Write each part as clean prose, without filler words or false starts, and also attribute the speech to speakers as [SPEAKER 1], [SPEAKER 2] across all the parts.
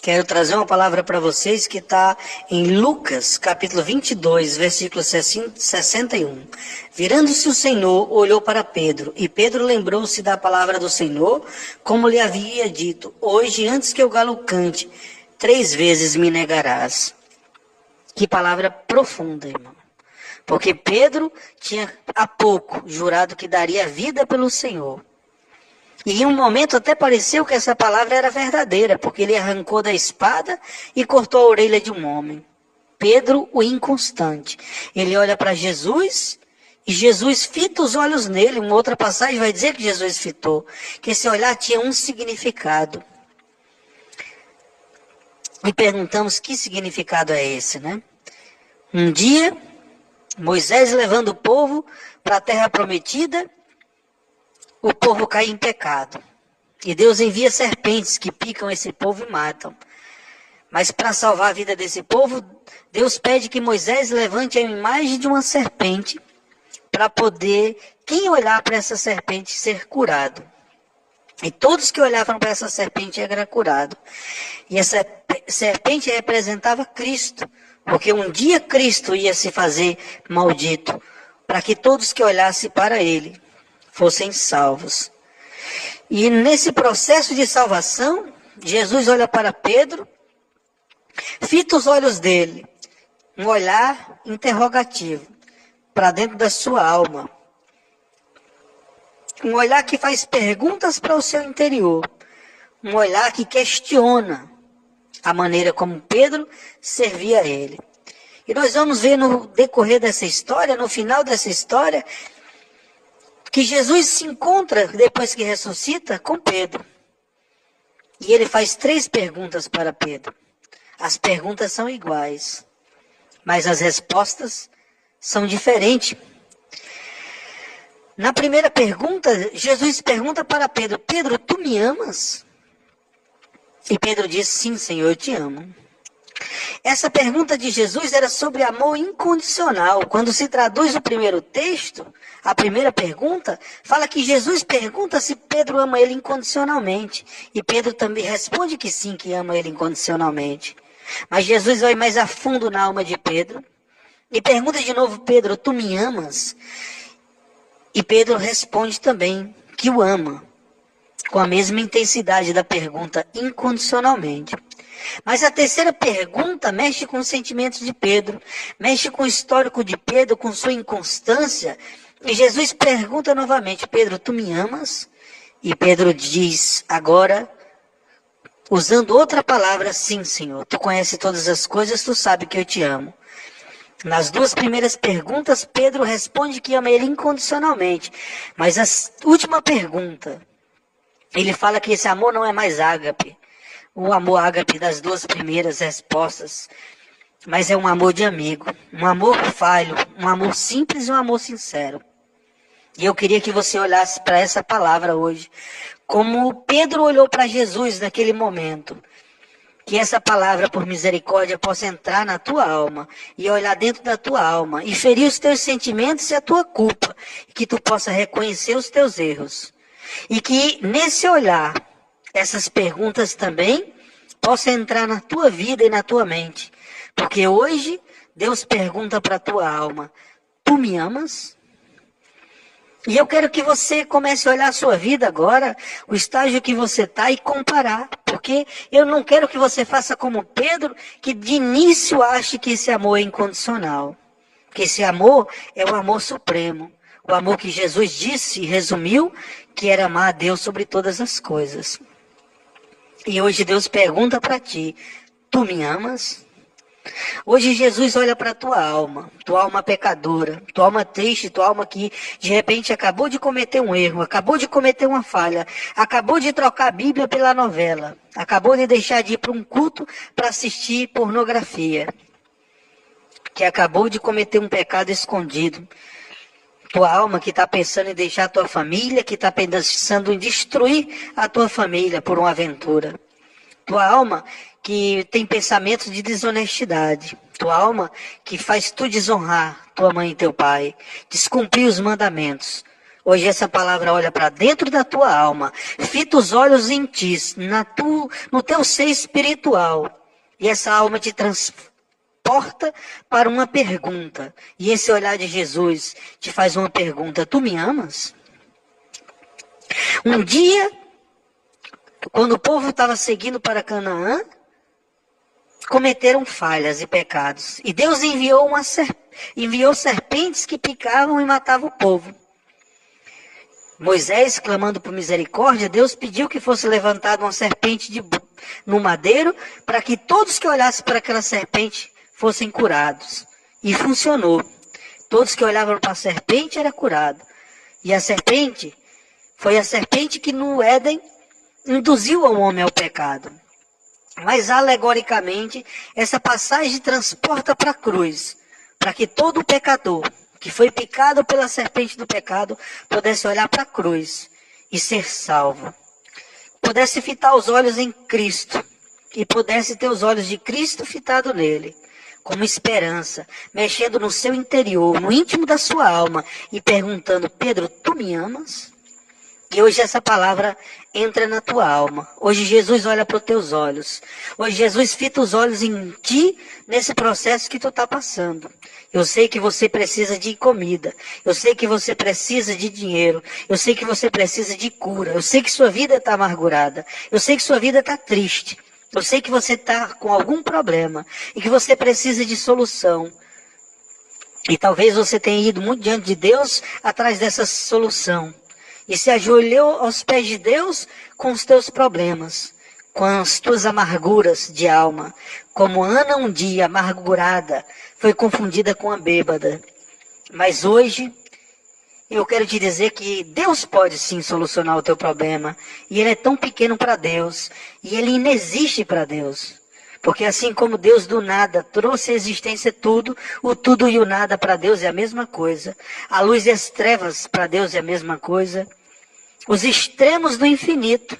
[SPEAKER 1] Quero trazer uma palavra para vocês que está em Lucas, capítulo 22, versículo 61. Virando-se o Senhor, olhou para Pedro, e Pedro lembrou-se da palavra do Senhor, como lhe havia dito: hoje, antes que o galo cante, 3 vezes me negarás. Que palavra profunda, irmão. Porque Pedro tinha há pouco jurado que daria vida pelo Senhor. E em um momento até pareceu que essa palavra era verdadeira, porque ele arrancou da espada e cortou a orelha de um homem. Pedro, o inconstante. Ele olha para Jesus e Jesus fita os olhos nele. Uma outra passagem vai dizer que Jesus fitou, que esse olhar tinha um significado. E perguntamos que significado é esse, né? Um dia, Moisés levando o povo para a terra prometida, o povo cai em pecado. E Deus envia serpentes que picam esse povo e matam. Mas para salvar a vida desse povo, Deus pede que Moisés levante a imagem de uma serpente para poder, quem olhar para essa serpente, ser curado. E todos que olhavam para essa serpente eram curados. E essa serpente representava Cristo, porque um dia Cristo ia se fazer maldito, para que todos que olhassem para ele fossem salvos. E nesse processo de salvação, Jesus olha para Pedro, fita os olhos dele, um olhar interrogativo, para dentro da sua alma. Um olhar que faz perguntas para o seu interior. Um olhar que questiona a maneira como Pedro servia a ele. E nós vamos ver no decorrer dessa história, no final dessa história, que Jesus se encontra, depois que ressuscita, com Pedro. E ele faz 3 perguntas para Pedro. As perguntas são iguais, mas as respostas são diferentes. Na primeira pergunta, Jesus pergunta para Pedro: Pedro, tu me amas? E Pedro diz: sim, Senhor, eu te amo. Essa pergunta de Jesus era sobre amor incondicional. Quando se traduz o primeiro texto, a primeira pergunta, fala que Jesus pergunta se Pedro ama ele incondicionalmente. E Pedro também responde que sim, que ama ele incondicionalmente. Mas Jesus vai mais a fundo na alma de Pedro e pergunta de novo: Pedro, tu me amas? E Pedro responde também que o ama, com a mesma intensidade da pergunta, incondicionalmente. Mas a terceira pergunta mexe com os sentimentos de Pedro, mexe com o histórico de Pedro, com sua inconstância. E Jesus pergunta novamente: Pedro, tu me amas? E Pedro diz agora, usando outra palavra: sim, Senhor, tu conheces todas as coisas, tu sabe que eu te amo. Nas 2 primeiras perguntas, Pedro responde que ama ele incondicionalmente. Mas a última pergunta, ele fala que esse amor não é mais ágape. O amor ágape das 2 primeiras respostas, mas é um amor de amigo, um amor falho, um amor simples e um amor sincero. E eu queria que você olhasse para essa palavra hoje, como Pedro olhou para Jesus naquele momento. Que essa palavra, por misericórdia, possa entrar na tua alma e olhar dentro da tua alma e ferir os teus sentimentos e a tua culpa, e que tu possa reconhecer os teus erros. E que nesse olhar, essas perguntas também possam entrar na tua vida e na tua mente. Porque hoje Deus pergunta para a tua alma: tu me amas? E eu quero que você comece a olhar a sua vida agora, o estágio que você está, e comparar. Porque eu não quero que você faça como Pedro, que de início ache que esse amor é incondicional. Que esse amor é o amor supremo. O amor que Jesus disse e resumiu, que era amar a Deus sobre todas as coisas. E hoje Deus pergunta para ti: tu me amas? Hoje Jesus olha para tua alma pecadora, tua alma triste, tua alma que de repente acabou de cometer um erro, acabou de cometer uma falha, acabou de trocar a Bíblia pela novela, acabou de deixar de ir para um culto para assistir pornografia, que acabou de cometer um pecado escondido. Tua alma que está pensando em deixar a tua família, que está pensando em destruir a tua família por uma aventura. Tua alma que tem pensamentos de desonestidade. Tua alma que faz tu desonrar tua mãe e teu pai. Descumprir os mandamentos. Hoje essa palavra olha para dentro da tua alma, fita os olhos em ti, no teu ser espiritual. E essa alma te transporta para uma pergunta. E esse olhar de Jesus te faz uma pergunta: tu me amas? Um dia, quando o povo estava seguindo para Canaã, cometeram falhas e pecados. E Deus enviou serpentes que picavam e matavam o povo. Moisés, clamando por misericórdia, Deus pediu que fosse levantada uma serpente no madeiro, para que todos que olhassem para aquela serpente fossem curados. E funcionou. Todos que olhavam para a serpente eram curados. E a serpente foi a serpente que no Éden induziu o homem ao pecado. Mas alegoricamente, essa passagem transporta para a cruz, para que todo pecador que foi picado pela serpente do pecado pudesse olhar para a cruz e ser salvo. Pudesse fitar os olhos em Cristo e pudesse ter os olhos de Cristo fitado nele, como esperança, mexendo no seu interior, no íntimo da sua alma e perguntando: Pedro, tu me amas? E hoje essa palavra entra na tua alma. Hoje Jesus olha para os teus olhos. Hoje Jesus fita os olhos em ti nesse processo que tu está passando. Eu sei que você precisa de comida. Eu sei que você precisa de dinheiro. Eu sei que você precisa de cura. Eu sei que sua vida está amargurada. Eu sei que sua vida está triste. Eu sei que você está com algum problema e que você precisa de solução. E talvez você tenha ido muito diante de Deus atrás dessa solução. E se ajoelhou aos pés de Deus com os teus problemas, com as tuas amarguras de alma. Como Ana um dia, amargurada, foi confundida com a bêbada. Mas hoje, eu quero te dizer que Deus pode sim solucionar o teu problema. E ele é tão pequeno para Deus. E ele inexiste para Deus. Porque assim como Deus do nada trouxe à existência tudo, o tudo e o nada para Deus é a mesma coisa. A luz e as trevas para Deus é a mesma coisa. Os extremos do infinito.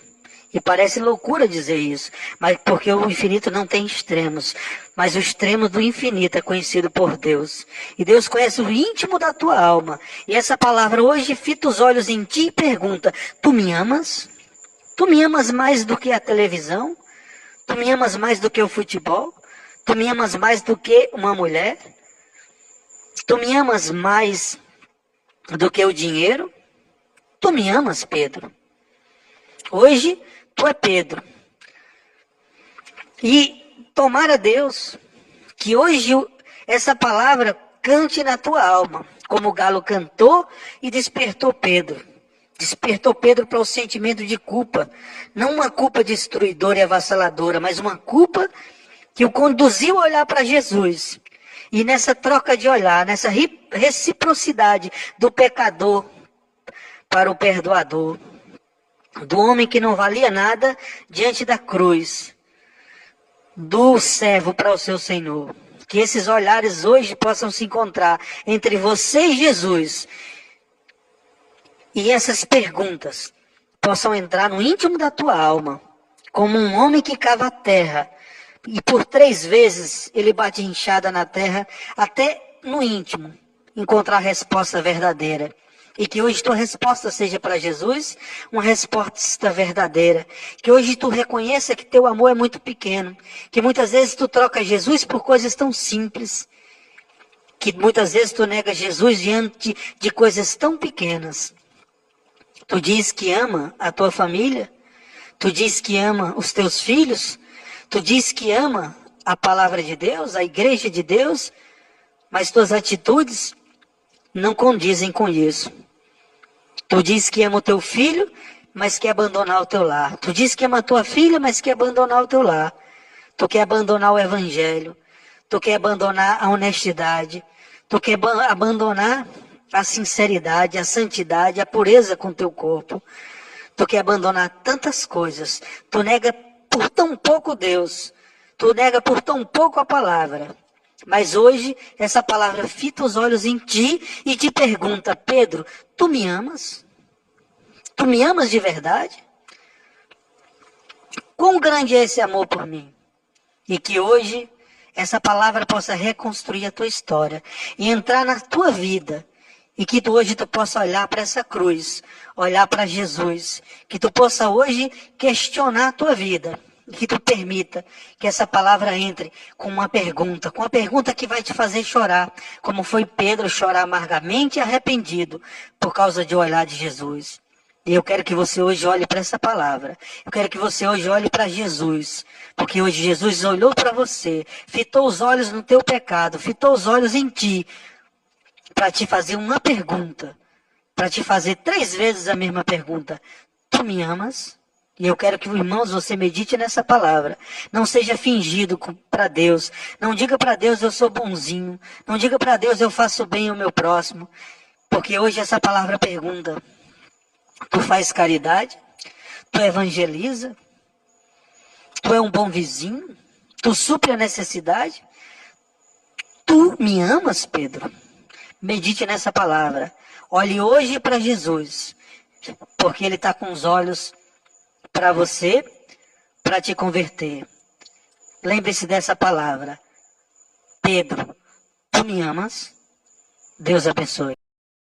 [SPEAKER 1] E parece loucura dizer isso, mas porque o infinito não tem extremos. Mas o extremo do infinito é conhecido por Deus. E Deus conhece o íntimo da tua alma. E essa palavra hoje fita os olhos em ti e pergunta: tu me amas? Tu me amas mais do que a televisão? Tu me amas mais do que o futebol? Tu me amas mais do que uma mulher? Tu me amas mais do que o dinheiro? Tu me amas, Pedro? Hoje, tu é Pedro. E tomara Deus que hoje essa palavra cante na tua alma, como o galo cantou e despertou Pedro. Despertou Pedro para o sentimento de culpa. Não uma culpa destruidora e avassaladora, mas uma culpa que o conduziu a olhar para Jesus. E nessa troca de olhar, nessa reciprocidade do pecador para o perdoador, do homem que não valia nada diante da cruz, do servo para o seu Senhor. Que esses olhares hoje possam se encontrar entre você e Jesus. E essas perguntas possam entrar no íntimo da tua alma, como um homem que cava a terra. E por 3 vezes ele bate enxada na terra, até no íntimo, encontrar a resposta verdadeira. E que hoje tua resposta seja para Jesus uma resposta verdadeira. Que hoje tu reconheça que teu amor é muito pequeno. Que muitas vezes tu troca Jesus por coisas tão simples. Que muitas vezes tu nega Jesus diante de coisas tão pequenas. Tu diz que ama a tua família. Tu diz que ama os teus filhos. Tu diz que ama a palavra de Deus, a igreja de Deus. Mas tuas atitudes não condizem com isso. Tu diz que ama o teu filho, mas quer abandonar o teu lar. Tu diz que ama a tua filha, mas quer abandonar o teu lar. Tu quer abandonar o evangelho. Tu quer abandonar a honestidade. Tu quer abandonar a sinceridade, a santidade, a pureza com o teu corpo. Tu quer abandonar tantas coisas. Tu nega por tão pouco Deus. Tu nega por tão pouco a palavra. Mas hoje, essa palavra fita os olhos em ti e te pergunta: Pedro, tu me amas? Tu me amas de verdade? Quão grande é esse amor por mim? E que hoje, essa palavra possa reconstruir a tua história e entrar na tua vida E que hoje tu possa olhar para essa cruz, olhar para Jesus. Que tu possa hoje questionar a tua vida. Que tu permita que essa palavra entre com uma pergunta que vai te fazer chorar, como foi Pedro chorar amargamente e arrependido por causa de olhar de Jesus. E eu quero que você hoje olhe para essa palavra. Eu quero que você hoje olhe para Jesus. Porque hoje Jesus olhou para você, fitou os olhos no teu pecado, fitou os olhos em ti, para te fazer uma pergunta. Para te fazer 3 vezes a mesma pergunta. Tu me amas? E eu quero que, irmãos, você medite nessa palavra. Não seja fingido para Deus. Não diga para Deus, eu sou bonzinho. Não diga para Deus, eu faço bem ao meu próximo. Porque hoje essa palavra pergunta. Tu faz caridade? Tu evangeliza? Tu é um bom vizinho? Tu supre a necessidade? Tu me amas, Pedro? Medite nessa palavra. Olhe hoje para Jesus. Porque Ele está com os olhos para você, para te converter. Lembre-se dessa palavra. Pedro, tu me amas? Deus abençoe.